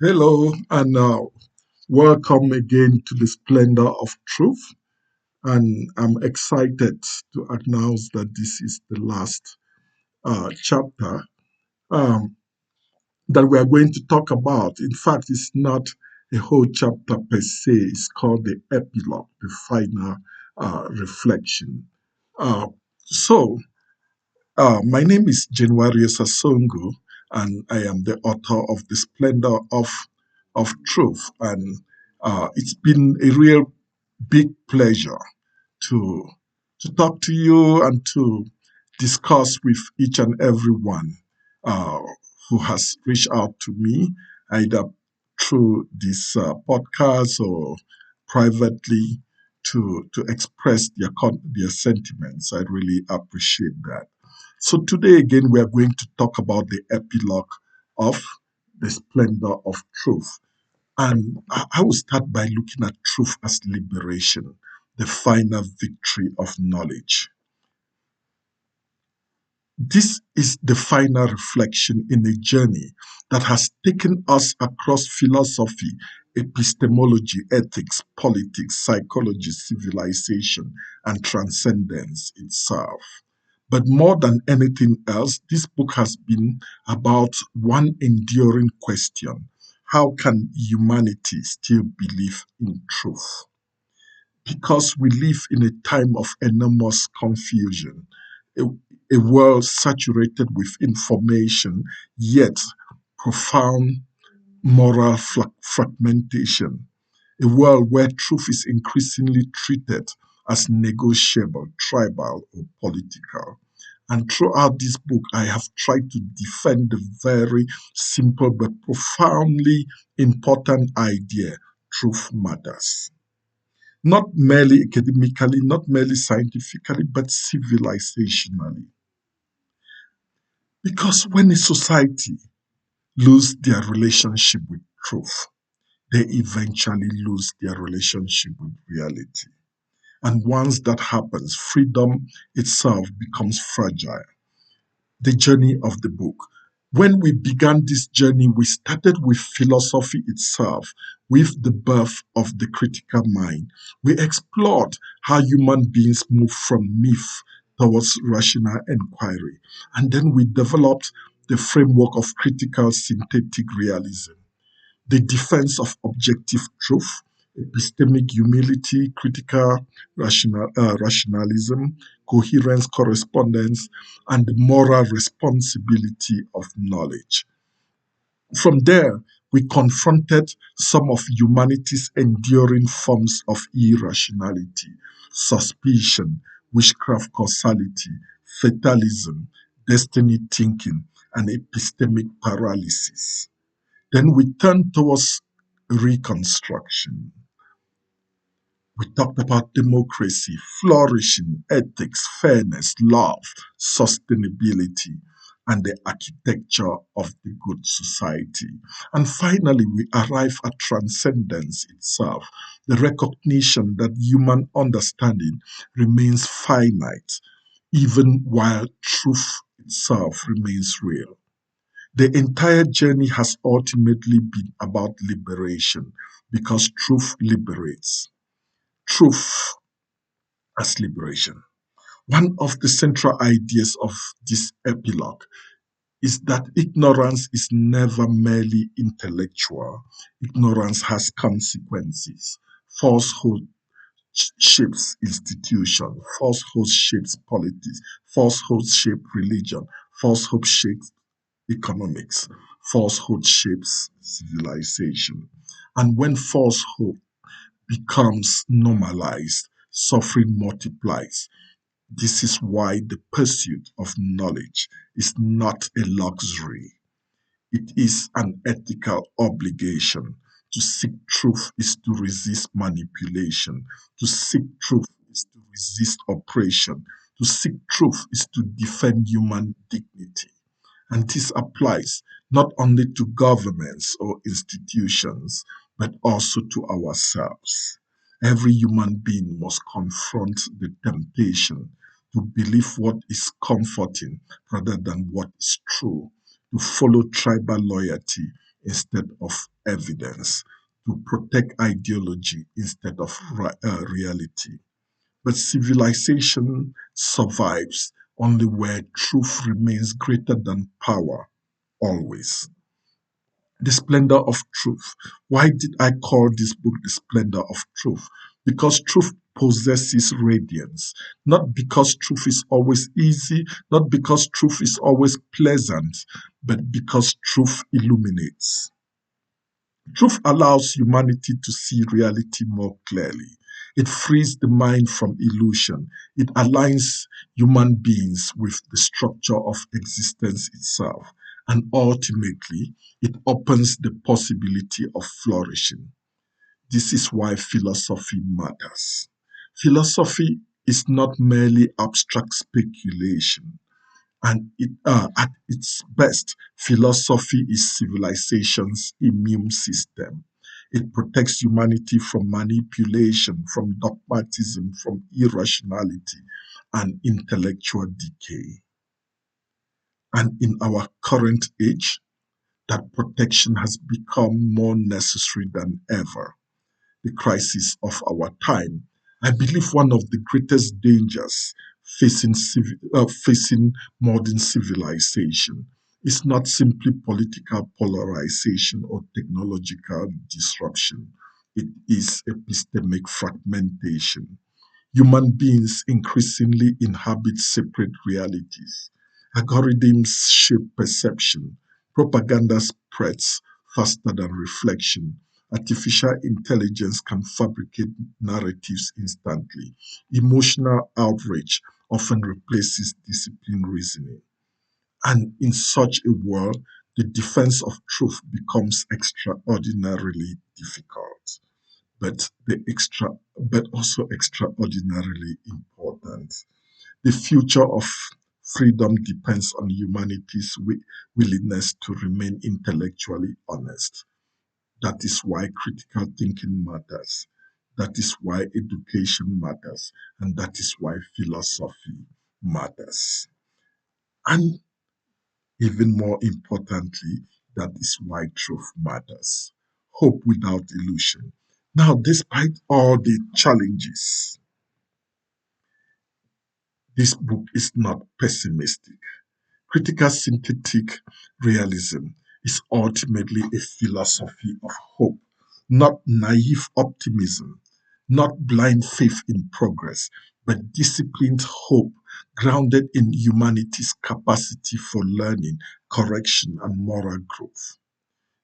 Hello, and welcome again to the Splendor of Truth. And I'm excited to announce that this is the last chapter um, that we are going to talk about. In fact, it's not a whole chapter per se, it's called the Epilogue, the final reflection. Uh, so, my name is Januarius Asongu, and I am the author of The Splendor of Truth. And it's been a real big pleasure to, to talk to you and to discuss with each and every one uh, who has reached out to me, either through this podcast or privately to express their sentiments. I really appreciate that. So today again, we are going to talk about the epilogue of the splendor of truth. And I will start by looking at truth as liberation, the final victory of knowledge. This is the final reflection in a journey that has taken us across philosophy, epistemology, ethics, politics, psychology, civilization, and transcendence itself. But more than anything else, this book has been about one enduring question: how can humanity still believe in truth? Because we live in a time of enormous confusion, a, a world saturated with information, yet profound moral fragmentation, a world where truth is increasingly treated as negotiable, tribal, or political. And throughout this book, I have tried to defend the very simple but profoundly important idea: truth matters. Not merely academically, not merely scientifically, but civilizationally. Because when a society lose their relationship with truth, they eventually lose their relationship with reality. And once that happens, freedom itself becomes fragile. The journey of the book. When we began this journey, we started with philosophy itself, with the birth of the critical mind. We explored how human beings move from myth towards rational inquiry. And then we developed the framework of critical synthetic realism, the defense of objective truth, epistemic humility, critical rationalism, coherence, correspondence, and the moral responsibility of knowledge. From there, we confronted some of humanity's enduring forms of irrationality: suspicion, witchcraft causality, fatalism, destiny thinking, and epistemic paralysis. Then we turned towards reconstruction. We talked about democracy, flourishing, ethics, fairness, love, sustainability, and the architecture of the good society. And finally, we arrive at transcendence itself, the recognition that human understanding remains finite, even while truth itself remains real. The entire journey has ultimately been about liberation because truth liberates. Truth as liberation. One of the central ideas of this epilogue is that ignorance is never merely intellectual. Ignorance has consequences. Falsehood shapes institution. Falsehood shapes politics. Falsehood shapes religion. Falsehood shapes economics. Falsehood shapes civilization. And when falsehood becomes normalized, suffering multiplies. This is why the pursuit of knowledge is not a luxury. It is an ethical obligation. To seek truth is to resist manipulation. To seek truth is to resist oppression. To seek truth is to defend human dignity. And this applies not only to governments or institutions, but also to ourselves. Every human being must confront the temptation to believe what is comforting rather than what is true, to follow tribal loyalty instead of evidence, to protect ideology instead of reality. But civilization survives only where truth remains greater than power, always. The Splendor of Truth. Why did I call this book The Splendor of Truth? Because truth possesses radiance. Not because truth is always easy, not because truth is always pleasant, but because truth illuminates. Truth allows humanity to see reality more clearly. It frees the mind from illusion. It aligns human beings with the structure of existence itself. And ultimately, it opens the possibility of flourishing. This is why philosophy matters. Philosophy is not merely abstract speculation. And at its best, philosophy is civilization's immune system. It protects humanity from manipulation, from dogmatism, from irrationality, and intellectual decay. And in our current age, that protection has become more necessary than ever. The crisis of our time. I believe one of the greatest dangers facing modern civilization is not simply political polarization or technological disruption. It is epistemic fragmentation. Human beings increasingly inhabit separate realities. Algorithms shape perception. Propaganda spreads faster than reflection. Artificial intelligence can fabricate narratives instantly. Emotional outrage often replaces disciplined reasoning. And in such a world, the defense of truth becomes extraordinarily difficult, but also extraordinarily important. The future of freedom depends on humanity's willingness to remain intellectually honest. That is why critical thinking matters. That is why education matters. And that is why philosophy matters. And even more importantly, that is why truth matters. Hope without illusion. Now, despite all the challenges, this book is not pessimistic. Critical synthetic realism is ultimately a philosophy of hope, not naive optimism, not blind faith in progress, but disciplined hope grounded in humanity's capacity for learning, correction, and moral growth.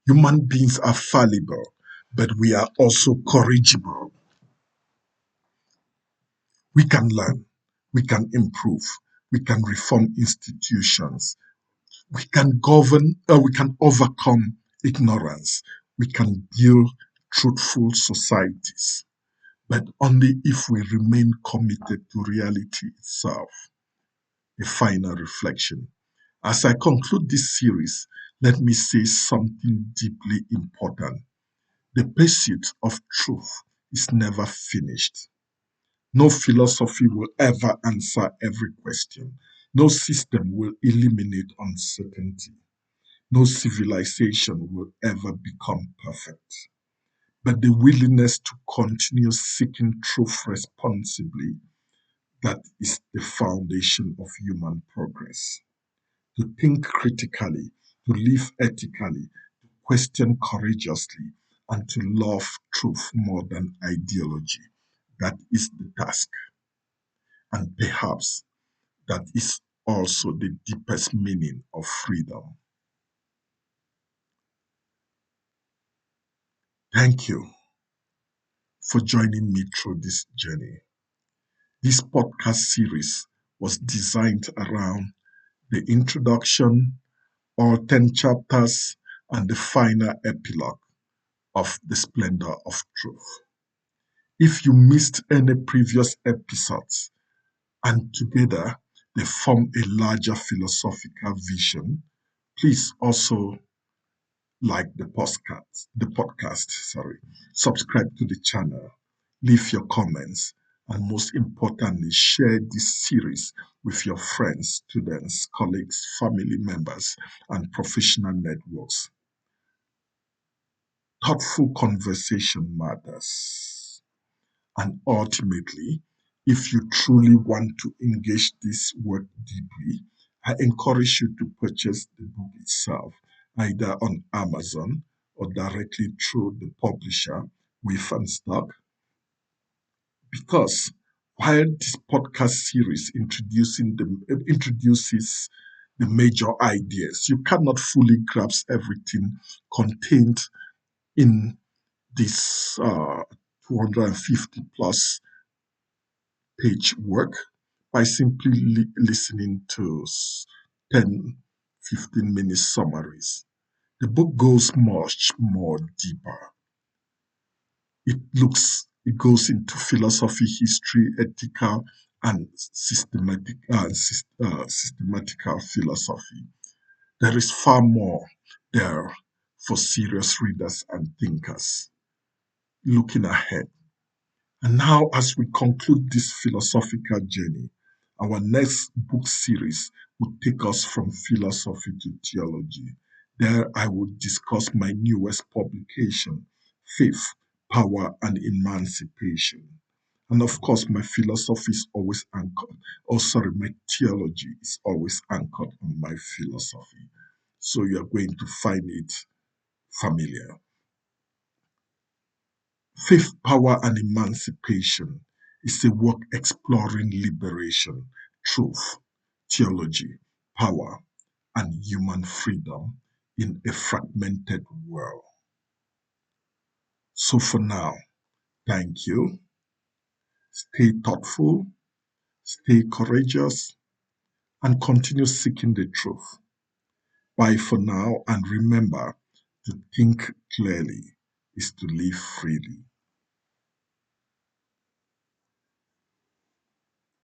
Human beings are fallible, but we are also corrigible. We can learn, we can improve, we can reform institutions, we can overcome ignorance, we can build truthful societies, but only if we remain committed to reality itself. A final reflection. As I conclude this series, let me say something deeply important. The pursuit of truth is never finished. No philosophy will ever answer every question. No system will eliminate uncertainty. No civilization will ever become perfect. But the willingness to continue seeking truth responsibly, that is the foundation of human progress. To think critically, to live ethically, to question courageously, and to love truth more than ideology. That is the task. And perhaps that is also the deepest meaning of freedom. Thank you for joining me through this journey. This podcast series was designed around the introduction, all 10 chapters, and the final epilogue of The Splendor of Truth. If you missed any previous episodes, and together they form a larger philosophical vision, please also like the podcast, subscribe to the channel, leave your comments, and most importantly, share this series with your friends, students, colleagues, family members, and professional networks. Thoughtful conversation matters. And ultimately, if you truly want to engage this work deeply, I encourage you to purchase the book itself, either on Amazon or directly through the publisher, With and Stock, because while this podcast series introduces the major ideas, you cannot fully grasp everything contained in this 250 plus page work by simply listening to 10, 15-minute summaries. The book goes much more deeper. It goes into philosophy, history, ethical, and systematical philosophy. There is far more there for serious readers and thinkers looking ahead. And now, as we conclude this philosophical journey, our next book series will take us from philosophy to theology. There, I will discuss my newest publication, Faith, Power, and Emancipation. And of course, my philosophy is always anchored. Oh, sorry, my theology is always anchored on my philosophy. So you are going to find it familiar. Fifth Power and Emancipation is a work exploring liberation, truth, theology, power, and human freedom in a fragmented world. So for now, thank you. Stay thoughtful, stay courageous, and continue seeking the truth. Bye for now, and remember to think clearly is to live freely.